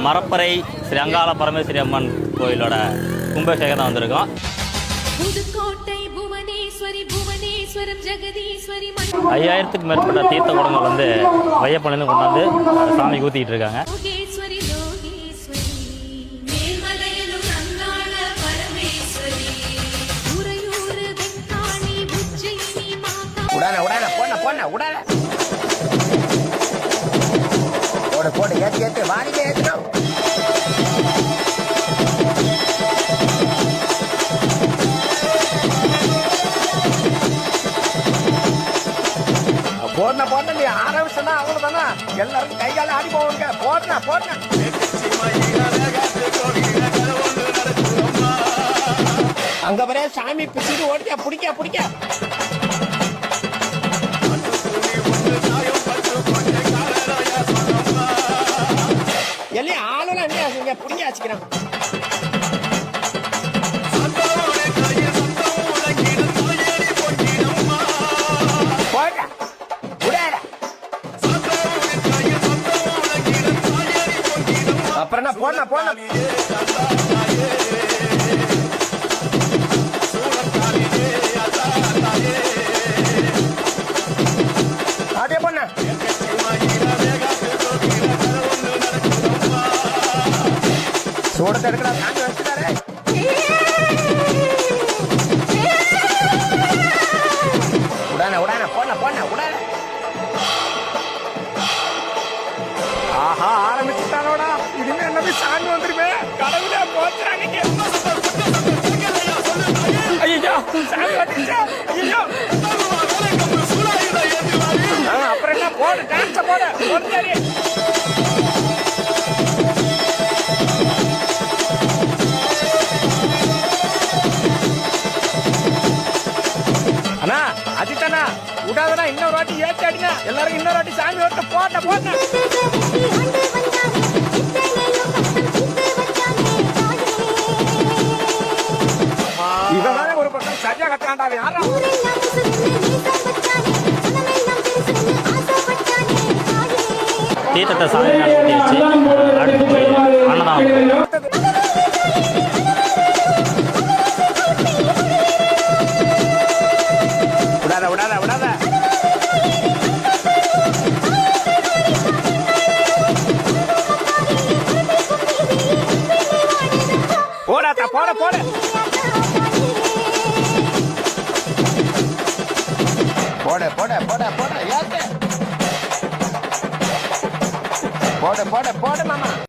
மரப்பறை ஸ்ரீ அங்காள பரமேஸ்வரி அம்மன் கோயிலோட கும்பாபிஷேகம் தான் வந்திருக்கோம். 5000த்துக்கு மேற்பட்ட தீர்த்த குடங்கள் வந்து வையப்பனிலிருந்து கொண்டாந்து சாமி ஊற்றிக்கிட்டு இருக்காங்க. போடு ஏத்து வாரிங்க ஏத்துறோம். போடன நீ ஆரம்பிச்சா அவ்வளவுதானா, எல்லாரும் கைகால ஆடி போவாங்க. போடன அங்க வர சாமி பிடிச்சிட்டு ஓடிக்க பிடிக்க எல்லாம் ஆளுலாம் என்ன பிடிங்க வச்சுக்கிறான். அப்புறம் என்ன போன அதே பண்ண சூடத்தை எடுக்கிறா தாண்டி வச்சுட்டாரே. உடான போன ஆஹா ஆரம்பிச்சுட்டானோடா. இனிமே என்ன சாமி வந்துருமே. கடவுளே போச்சுறாங்க. ஐயோ சாமி வந்துருச்சா. ஐயோ அப்புறம் என்ன போடு டான்ஸ போடு. அண்ணா அஜித்தண்ணா விடாதனா இன்னொரு வாட்டி ஏற்றி அடினா எல்லாரும் இன்னொரு வாட்டி சாமி ஓட்ட போட்ட இவன் ஒரு பக்கம் சரியா கட்டாண்டா. யாரா தீர்த்தத்தை சாமி நடத்திடுச்சு. அடுத்து அன்னதானம். விடாத போடாத்தா போட ஏத்து போடு மாமா.